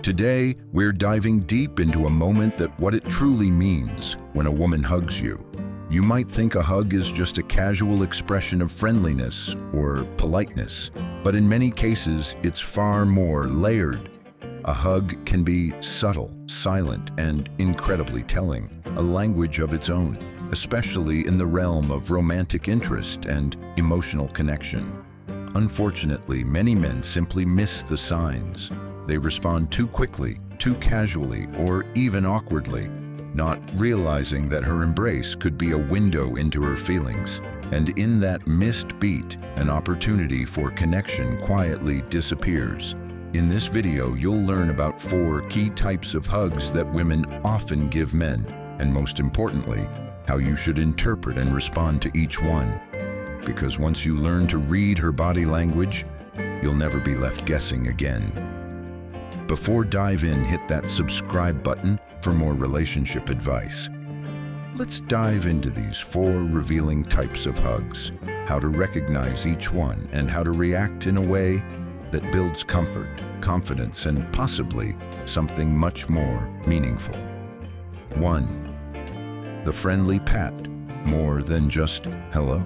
Today, we're diving deep into a moment that what it truly means when a woman hugs you. You might think a hug is just a casual expression of friendliness or politeness, but in many cases, it's far more layered. A hug can be subtle, silent, and incredibly telling, a language of its own, especially in the realm of romantic interest and emotional connection. Unfortunately, many men simply miss the signs. They respond too quickly, too casually, or even awkwardly, not realizing that her embrace could be a window into her feelings. And in that missed beat, an opportunity for connection quietly disappears. In this video, you'll learn about 4 key types of hugs that women often give men, and most importantly, how you should interpret and respond to each one. Because once you learn to read her body language, you'll never be left guessing again. Before dive in, hit that subscribe button for more relationship advice. Let's dive into these 4 revealing types of hugs, how to recognize each one, and how to react in a way that builds comfort, confidence, and possibly something much more meaningful. 1. The friendly pat, more than just hello.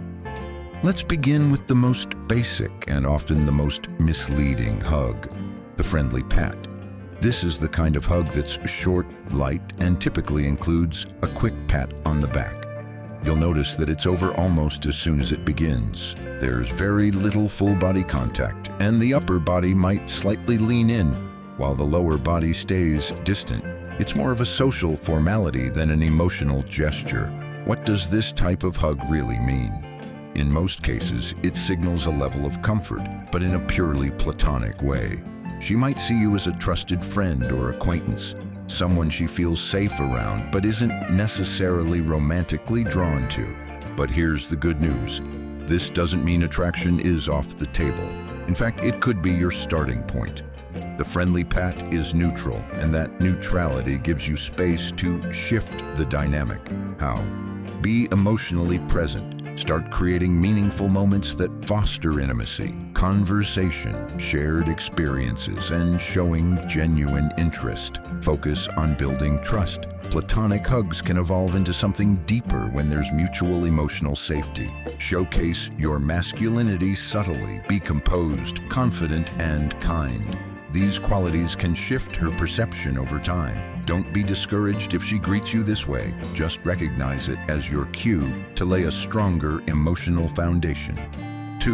Let's begin with the most basic and often the most misleading hug, the friendly pat. This is the kind of hug that's short, light, and typically includes a quick pat on the back. You'll notice that it's over almost as soon as it begins. There's very little full body contact, and the upper body might slightly lean in, while the lower body stays distant. It's more of a social formality than an emotional gesture. What does this type of hug really mean? In most cases, it signals a level of comfort, but in a purely platonic way. She might see you as a trusted friend or acquaintance, someone she feels safe around but isn't necessarily romantically drawn to. But here's the good news. This doesn't mean attraction is off the table. In fact, it could be your starting point. The friendly pat is neutral, and that neutrality gives you space to shift the dynamic. How? Be emotionally present. Start creating meaningful moments that foster intimacy, conversation, shared experiences, and showing genuine interest. Focus on building trust. Platonic hugs can evolve into something deeper when there's mutual emotional safety. Showcase your masculinity subtly. Be composed, confident, and kind. These qualities can shift her perception over time. Don't be discouraged if she greets you this way. Just recognize it as your cue to lay a stronger emotional foundation. 2.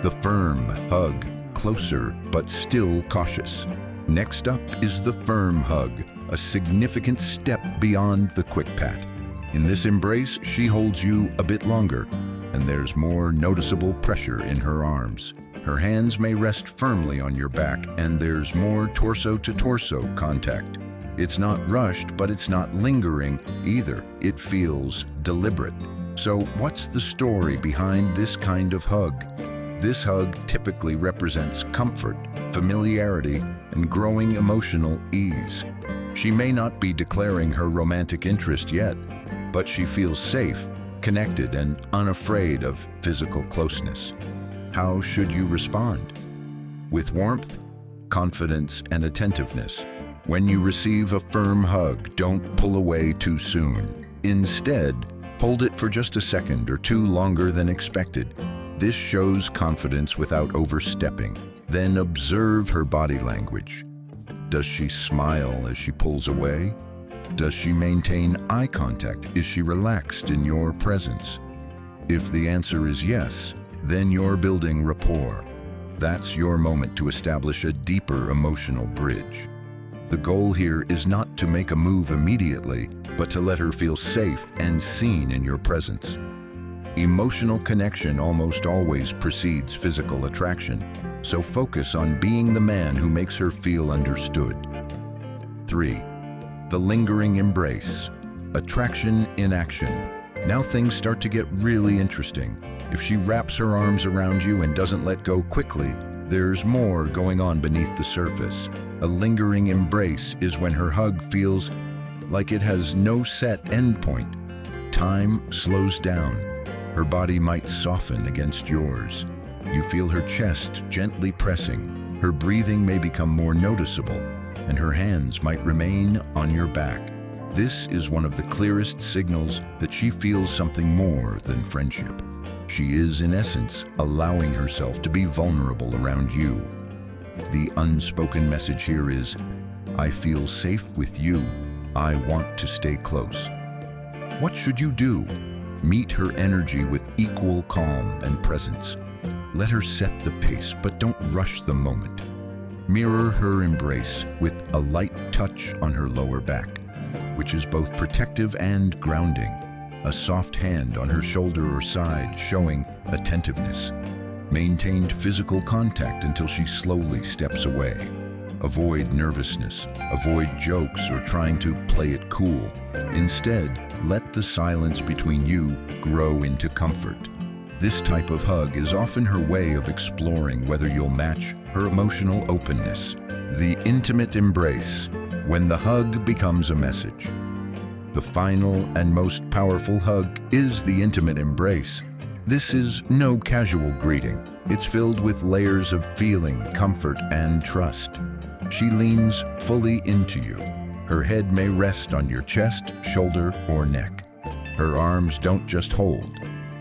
The firm hug, closer but still cautious. Next up is the firm hug, a significant step beyond the quick pat. In this embrace, she holds you a bit longer, and there's more noticeable pressure in her arms. Her hands may rest firmly on your back, and there's more torso-to-torso contact. It's not rushed, but it's not lingering either. It feels deliberate. So what's the story behind this kind of hug? This hug typically represents comfort, familiarity, and growing emotional ease. She may not be declaring her romantic interest yet, but she feels safe, connected, and unafraid of physical closeness. How should you respond? With warmth, confidence, and attentiveness. When you receive a firm hug, don't pull away too soon. Instead, hold it for just a second or 2 longer than expected. This shows confidence without overstepping. Then observe her body language. Does she smile as she pulls away? Does she maintain eye contact? Is she relaxed in your presence? If the answer is yes, then you're building rapport. That's your moment to establish a deeper emotional bridge. The goal here is not to make a move immediately, but to let her feel safe and seen in your presence. Emotional connection almost always precedes physical attraction, so focus on being the man who makes her feel understood. 3. The lingering embrace. Attraction in action. Now things start to get really interesting. If she wraps her arms around you and doesn't let go quickly, there's more going on beneath the surface. A lingering embrace is when her hug feels like it has no set endpoint. Time slows down. Her body might soften against yours. You feel her chest gently pressing. Her breathing may become more noticeable. and her hands might remain on your back. This is one of the clearest signals that she feels something more than friendship. She is, in essence, allowing herself to be vulnerable around you. The unspoken message here is, I feel safe with you. I want to stay close. What should you do? Meet her energy with equal calm and presence. Let her set the pace, but don't rush the moment. Mirror her embrace with a light touch on her lower back, which is both protective and grounding. A soft hand on her shoulder or side showing attentiveness. Maintained physical contact until she slowly steps away. Avoid nervousness, avoid jokes or trying to play it cool. Instead, let the silence between you grow into comfort. This type of hug is often her way of exploring whether you'll match her emotional openness. The intimate embrace, when the hug becomes a message. The final and most powerful hug is the intimate embrace. This is no casual greeting. It's filled with layers of feeling, comfort, and trust. She leans fully into you. Her head may rest on your chest, shoulder, or neck. Her arms don't just hold.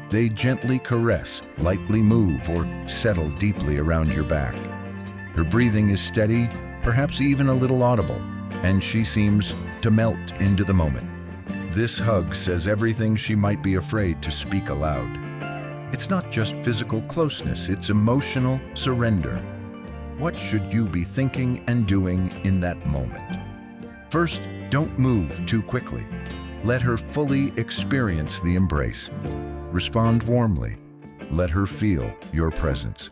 They gently caress, lightly move, or settle deeply around your back. Her breathing is steady, perhaps even a little audible, and she seems to melt into the moment. This hug says everything she might be afraid to speak aloud. It's not just physical closeness, it's emotional surrender. What should you be thinking and doing in that moment? First, don't move too quickly. Let her fully experience the embrace. Respond warmly. Let her feel your presence.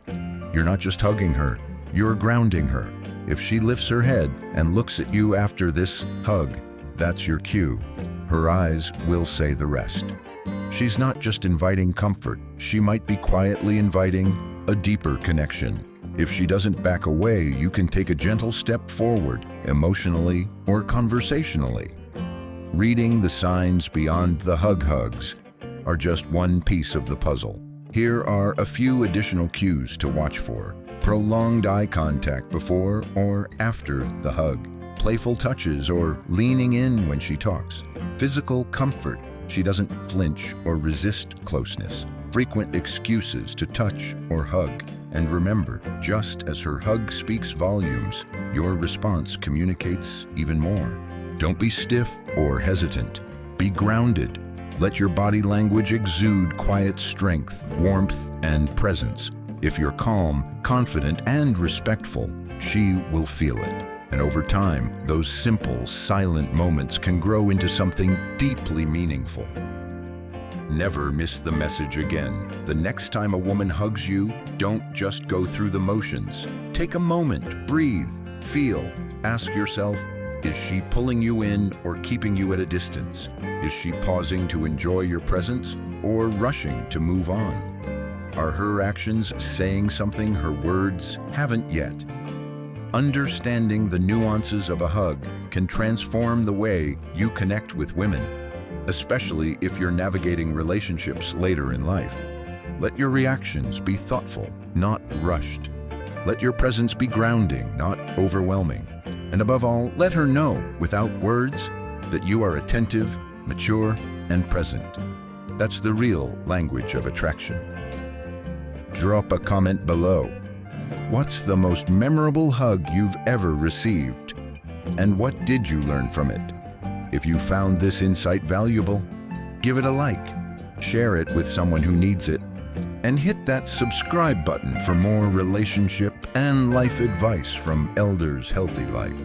You're not just hugging her, you're grounding her. If she lifts her head and looks at you after this hug, that's your cue. Her eyes will say the rest. She's not just inviting comfort, she might be quietly inviting a deeper connection. If she doesn't back away, you can take a gentle step forward, emotionally or conversationally. Reading the signs beyond the hugs are just one piece of the puzzle. Here are a few additional cues to watch for. Prolonged eye contact before or after the hug. Playful touches or leaning in when she talks. Physical comfort. She doesn't flinch or resist closeness. Frequent excuses to touch or hug. And remember, just as her hug speaks volumes, your response communicates even more. Don't be stiff or hesitant. Be grounded. Let your body language exude quiet strength, warmth, and presence. If you're calm, confident, and respectful, she will feel it. And over time, those simple, silent moments can grow into something deeply meaningful. Never miss the message again. The next time a woman hugs you, don't just go through the motions. Take a moment, breathe, feel. Ask yourself, is she pulling you in or keeping you at a distance? Is she pausing to enjoy your presence or rushing to move on? Are her actions saying something her words haven't yet? Understanding the nuances of a hug can transform the way you connect with women, especially if you're navigating relationships later in life. Let your reactions be thoughtful, not rushed. Let your presence be grounding, not overwhelming. And above all, let her know, without words, that you are attentive, mature, and present. That's the real language of attraction. Drop a comment below. What's the most memorable hug you've ever received? And what did you learn from it? If you found this insight valuable, give it a like, share it with someone who needs it, and hit that subscribe button for more relationship and life advice from Elders Healthy Life.